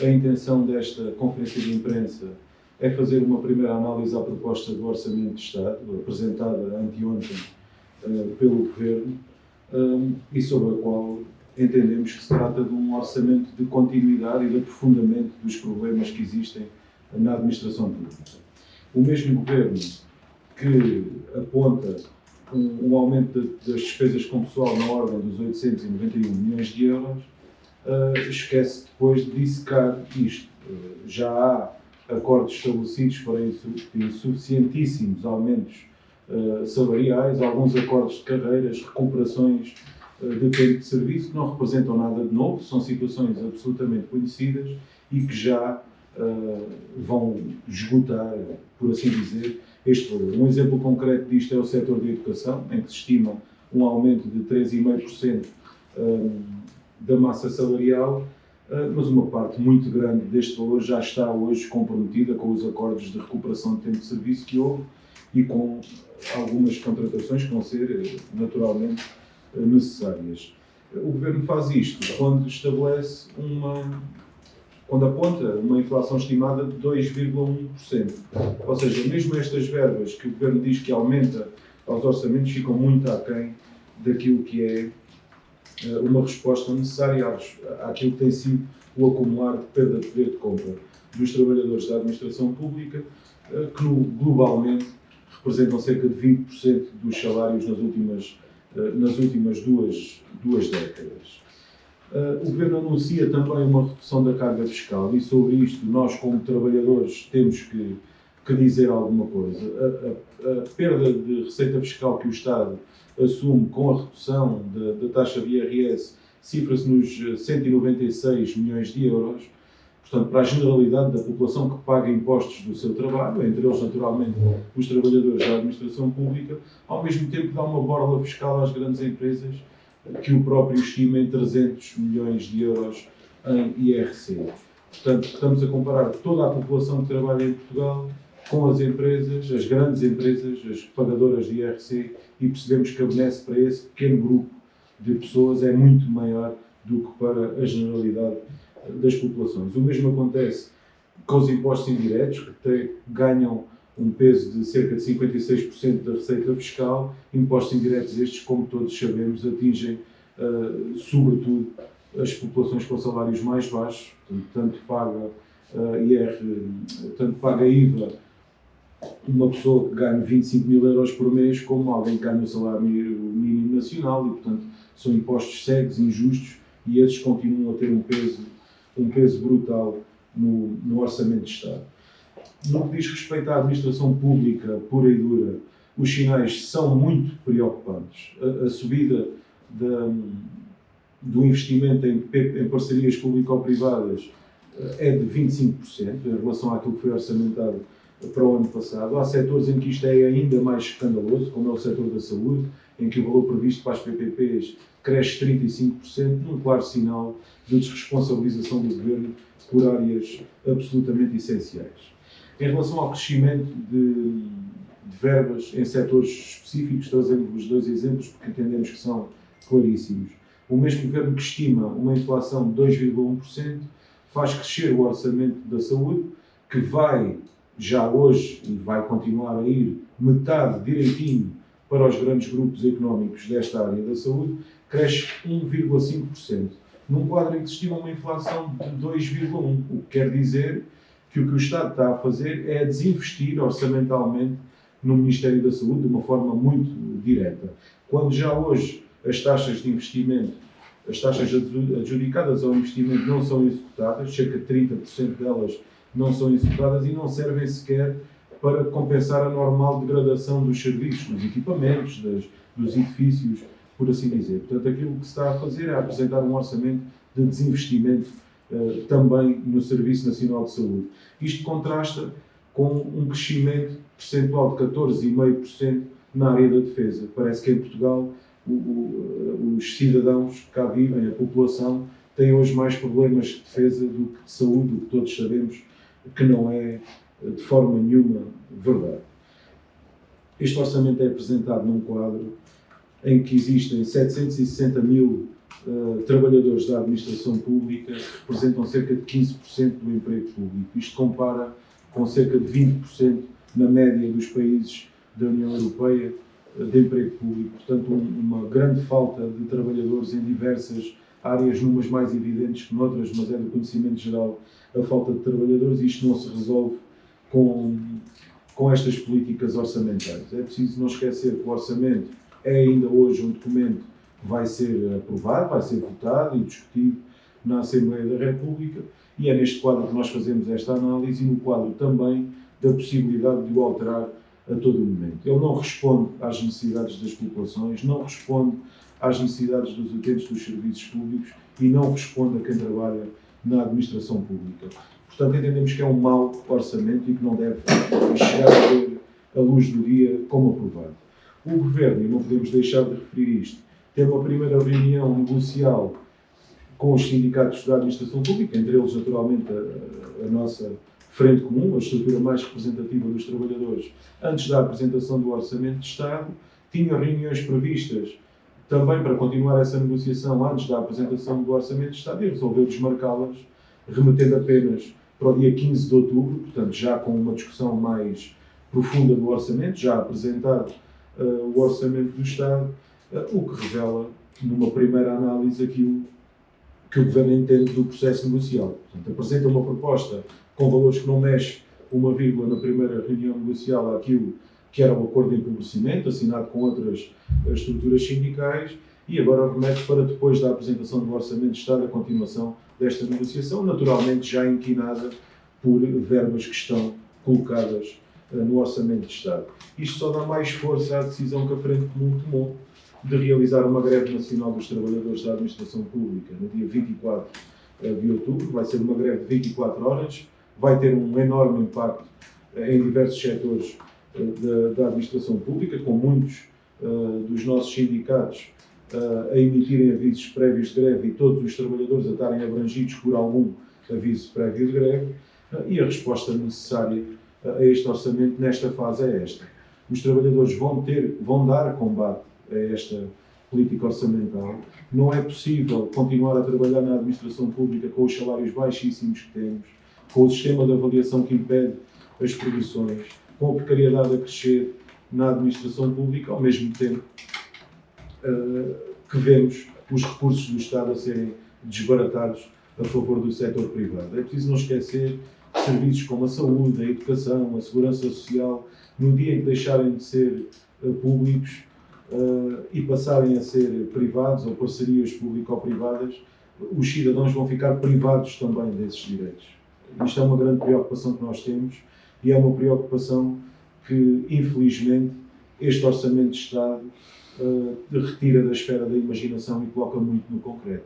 A intenção desta conferência de imprensa é fazer uma primeira análise à proposta do Orçamento de Estado, apresentada anteontem pelo Governo, e sobre a qual entendemos que se trata de um orçamento de continuidade e de aprofundamento dos problemas que existem na administração pública. O mesmo Governo que aponta um aumento das despesas com pessoal na ordem dos 891 milhões de euros, esquece depois de dissecar isto. Já há acordos estabelecidos para insuficientíssimos aumentos salariais, alguns acordos de carreiras, recuperações de tempo de serviço que não representam nada de novo, são situações absolutamente conhecidas e que já vão esgotar, por assim dizer, este valor. Um exemplo concreto disto é o setor da educação, em que se estima um aumento de 3,5% da massa salarial, mas uma parte muito grande deste valor já está hoje comprometida com os acordos de recuperação de tempo de serviço que houve e com algumas contratações que vão ser naturalmente necessárias. O Governo faz isto quando estabelece quando aponta uma inflação estimada de 2,1%. Ou seja, mesmo estas verbas que o Governo diz que aumenta aos orçamentos ficam muito aquém daquilo que é uma resposta necessária àquilo que tem sido o acumular de perda de poder de compra dos trabalhadores da administração pública, que globalmente representam cerca de 20% dos salários nas últimas duas décadas. O Governo anuncia também uma redução da carga fiscal e sobre isto nós, como trabalhadores, temos que dizer alguma coisa. A perda de receita fiscal que o Estado assume com a redução da taxa de IRS cifra-se nos 196 milhões de euros. Portanto, para a generalidade da população que paga impostos do seu trabalho, entre eles, naturalmente, os trabalhadores da administração pública, ao mesmo tempo dá uma borla fiscal às grandes empresas, que o próprio estima em 300 milhões de euros em IRC. Portanto, estamos a comparar toda a população que trabalha em Portugal com as empresas, as grandes empresas, as pagadoras de IRC, e percebemos que a benesse para esse pequeno grupo de pessoas é muito maior do que para a generalidade das populações. O mesmo acontece com os impostos indiretos, que ganham um peso de cerca de 56% da receita fiscal. Impostos indiretos estes, como todos sabemos, atingem sobretudo as populações com salários mais baixos, tanto paga IVA uma pessoa que ganha 25 mil euros por mês, como alguém que ganha o salário mínimo nacional, e portanto são impostos cegos, injustos, e esses continuam a ter um peso brutal no Orçamento de Estado. No que diz respeito à administração pública pura e dura, os sinais são muito preocupantes. A subida do investimento em parcerias público-privadas é de 25% em relação àquilo que foi orçamentado para o ano passado. Há setores em que isto é ainda mais escandaloso, como é o setor da saúde, em que o valor previsto para as PPPs cresce 35%, num claro sinal de desresponsabilização do Governo por áreas absolutamente essenciais. Em relação ao crescimento de verbas em setores específicos, trazemos dois exemplos porque entendemos que são claríssimos. O mesmo Governo que estima uma inflação de 2,1% faz crescer o orçamento da saúde, que vai já hoje e vai continuar a ir metade direitinho para os grandes grupos económicos desta área da saúde, cresce 1,5%. Num quadro em que se estima uma inflação de 2,1%, o que quer dizer que o Estado está a fazer é desinvestir orçamentalmente no Ministério da Saúde de uma forma muito direta. Quando já hoje as taxas de investimento, as taxas adjudicadas ao investimento não são executadas, cerca de 30% delas não são executadas e não servem sequer para compensar a normal degradação dos serviços, dos equipamentos, dos edifícios, por assim dizer. Portanto, aquilo que se está a fazer é apresentar um orçamento de desinvestimento também no Serviço Nacional de Saúde. Isto contrasta com um crescimento percentual de 14,5% na área da defesa. Parece que em Portugal os cidadãos que cá vivem, a população, têm hoje mais problemas de defesa do que de saúde, o que todos sabemos que não é de forma nenhuma verdade. Este orçamento é apresentado num quadro em que existem 760 mil trabalhadores da administração pública representam cerca de 15% do emprego público. Isto compara com cerca de 20% na média dos países da União Europeia de emprego público. Portanto, uma grande falta de trabalhadores em diversas áreas, numas mais evidentes que noutras, mas é do conhecimento geral a falta de trabalhadores, e isto não se resolve com estas políticas orçamentais. É preciso não esquecer que o orçamento é ainda hoje um documento que vai ser aprovado, vai ser votado e discutido na Assembleia da República, e é neste quadro que nós fazemos esta análise e no quadro também da possibilidade de o alterar a todo momento. Ele não responde às necessidades das populações, não responde às necessidades dos utentes dos serviços públicos e não responde a quem trabalha na administração pública. Portanto, entendemos que é um mau orçamento e que não deve chegar a ver a luz do dia como aprovado. O Governo, e não podemos deixar de referir isto, tem uma primeira reunião negocial com os sindicatos da administração pública, entre eles, naturalmente, a nossa Frente Comum, a estrutura mais representativa dos trabalhadores, antes da apresentação do Orçamento de Estado. Tinha reuniões previstas também para continuar essa negociação antes da apresentação do Orçamento de Estado e resolveu desmarcá-las, remetendo apenas para o dia 15 de outubro, portanto, já com uma discussão mais profunda do Orçamento, já apresentado o Orçamento do Estado, o que revela, numa primeira análise, aquilo que o Governo entende do processo negocial. Portanto, apresenta uma proposta com valores que não mexe uma vírgula na primeira reunião negocial àquilo que era o acordo de empobrecimento, assinado com outras estruturas sindicais, e agora remete para depois da apresentação do Orçamento de Estado a continuação desta negociação, naturalmente já inquinada por verbas que estão colocadas no Orçamento de Estado. Isto só dá mais força à decisão que a Frente Comum tomou de realizar uma greve nacional dos trabalhadores da administração pública no dia 24 de outubro. Vai ser uma greve de 24 horas, vai ter um enorme impacto em diversos setores da administração pública, com muitos dos nossos sindicatos a emitirem avisos prévios de greve e todos os trabalhadores a estarem abrangidos por algum aviso prévio de greve, e a resposta necessária a este orçamento nesta fase é esta. Os trabalhadores vão dar combate a esta política orçamental. Não é possível continuar a trabalhar na administração pública com os salários baixíssimos que temos, com o sistema de avaliação que impede as promoções, com a precariedade a crescer na administração pública, ao mesmo tempo que vemos os recursos do Estado a serem desbaratados a favor do setor privado. É preciso não esquecer que serviços como a saúde, a educação, a segurança social, no dia em que deixarem de ser públicos e passarem a ser privados ou parcerias público-privadas, os cidadãos vão ficar privados também desses direitos. Isto é uma grande preocupação que nós temos e é uma preocupação que, infelizmente, este Orçamento de Estado retira da esfera da imaginação e coloca muito no concreto.